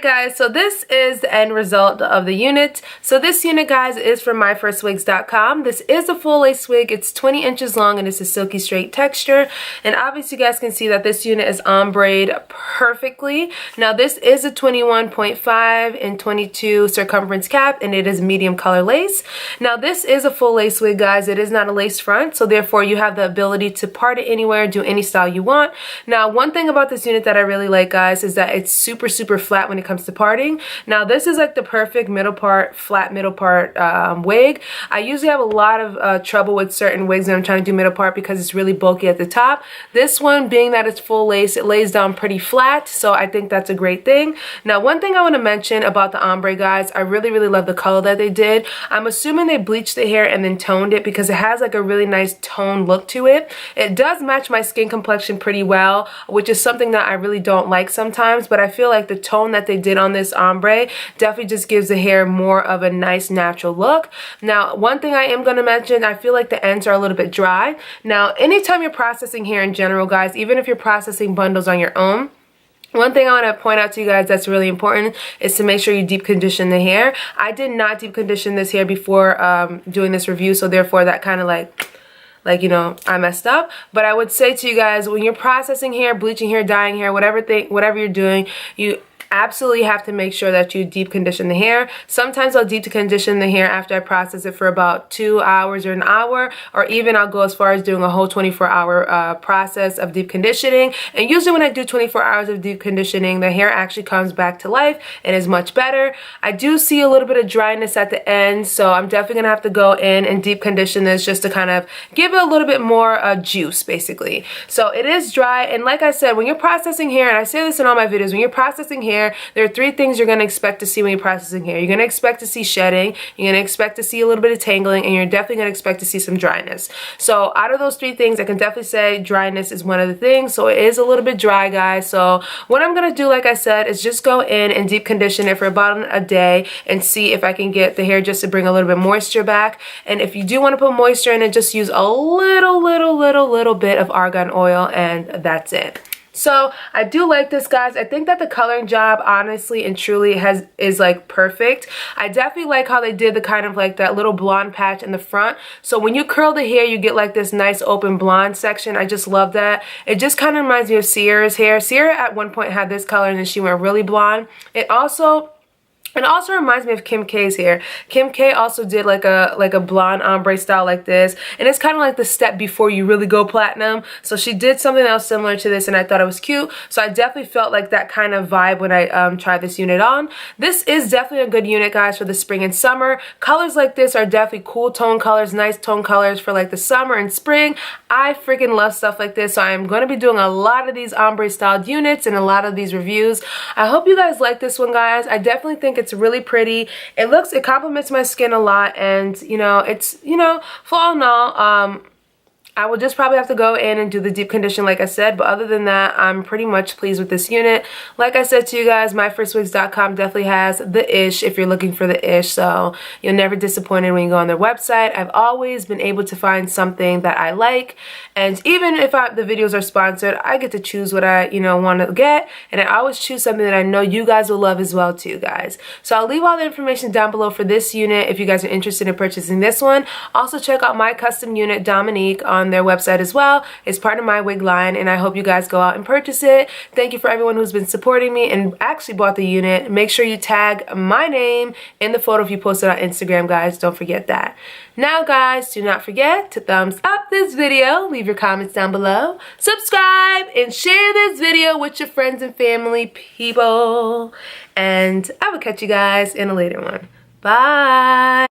guys, so this is the end result of the unit. So this unit, guys, is from Myfirstwigs.com. This is a full lace wig. It's 20 inches long and it's a silky straight texture. And obviously you guys can see that this unit is ombre perfectly. Now this is a 21.5 and 22 circumference cap, and it is medium color lace. Now this is a full lace wig, guys. It is not a lace front, so therefore you have the ability to part it anywhere, do any style you want. Now one thing about this unit that I really like, guys, is that it's super flat when it comes to parting. Now this is like the perfect middle part, flat middle part wig. I usually have a lot of trouble with certain wigs when I'm trying to do middle part because it's really bulky at the top. This one, being that it's full lace, it lays down pretty flat, so I think that's a great thing. Now one thing I want to mention about the ombre, guys, I really love the color that they did. I'm assuming they bleached the hair and then toned it because it has like a really nice toned look to it. It does match my skin complexion pretty well, which is something that I really don't like sometimes, but I feel like the tone that they did on this ombre definitely just gives the hair more of a nice natural look. Now one thing I am going to mention, I feel like the ends are a little bit dry. Now anytime you're processing hair in general, guys, even if you're processing bundles on your own, one thing I want to point out to you guys that's really important is to make sure you deep condition the hair. I did not deep condition this hair before doing this review, so therefore that kind of like, you know, I messed up. But I would say to you guys, when you're processing hair, bleaching hair, dyeing hair, whatever you're doing, you absolutely have to make sure that you deep condition the hair. Sometimes I'll deep condition the hair after I process it for about 2 hours or an hour, or even I'll go as far as doing a whole 24-hour process of deep conditioning. And usually when I do 24 hours of deep conditioning, the hair actually comes back to life and is much better. I do see a little bit of dryness at the end, so I'm definitely gonna have to go in and deep condition this just to kind of give it a little bit more juice, basically. So it is dry, and like I said, when you're processing hair, and I say this in all my videos, when you're processing hair, there are 3 things you're going to expect to see when you're processing hair. You're going to expect to see shedding, you're going to expect to see a little bit of tangling, and you're definitely going to expect to see some dryness. So out of those 3 things, I can definitely say dryness is one of the things. So it is a little bit dry, guys. So what I'm going to do, like I said, is just go in and deep condition it for about a day and see if I can get the hair just to bring a little bit moisture back. And if you do want to put moisture in it, just use a little bit of argan oil, and that's it. So I do like this, guys. I think that the coloring job, honestly and truly, is like perfect. I definitely like how they did the kind of like that little blonde patch in the front. So when you curl the hair, you get like this nice open blonde section. I just love that. It just kind of reminds me of Sierra's hair. Sierra at one point had this color and then she went really blonde. It also reminds me of Kim K's hair. Kim K also did like a blonde ombre style like this, and it's kind of like the step before you really go platinum. So she did something else similar to this, and I thought it was cute. So I definitely felt like that kind of vibe when I tried this unit on. This is definitely a good unit, guys, for the spring and summer. Colors like this are definitely cool tone colors, nice tone colors for like the summer and spring. I freaking love stuff like this, so I'm going to be doing a lot of these ombre styled units and a lot of these reviews. I hope you guys like this one, guys. I definitely think it's really pretty. It complements my skin a lot, and you know, it's, you know, for all in all, I will just probably have to go in and do the deep condition like I said, but other than that, I'm pretty much pleased with this unit. Like I said to you guys, Myfirstwigs.com definitely has the ish if you're looking for the ish, so you're never disappointed when you go on their website. I've always been able to find something that I like, and even if the videos are sponsored, I get to choose what I, you know, want to get, and I always choose something that I know you guys will love as well too, guys. So I'll leave all the information down below for this unit if you guys are interested in purchasing this one. Also check out my custom unit, Dominique, on their website as well. It's part of my wig line, and I hope you guys go out and purchase it. Thank you for everyone who's been supporting me and actually bought the unit. Make sure you tag my name in the photo if you post it on Instagram, guys. Don't forget that. Now, guys, do not forget to thumbs up this video, leave your comments down below, subscribe, and share this video with your friends and family people. And I will catch you guys in a later one. Bye.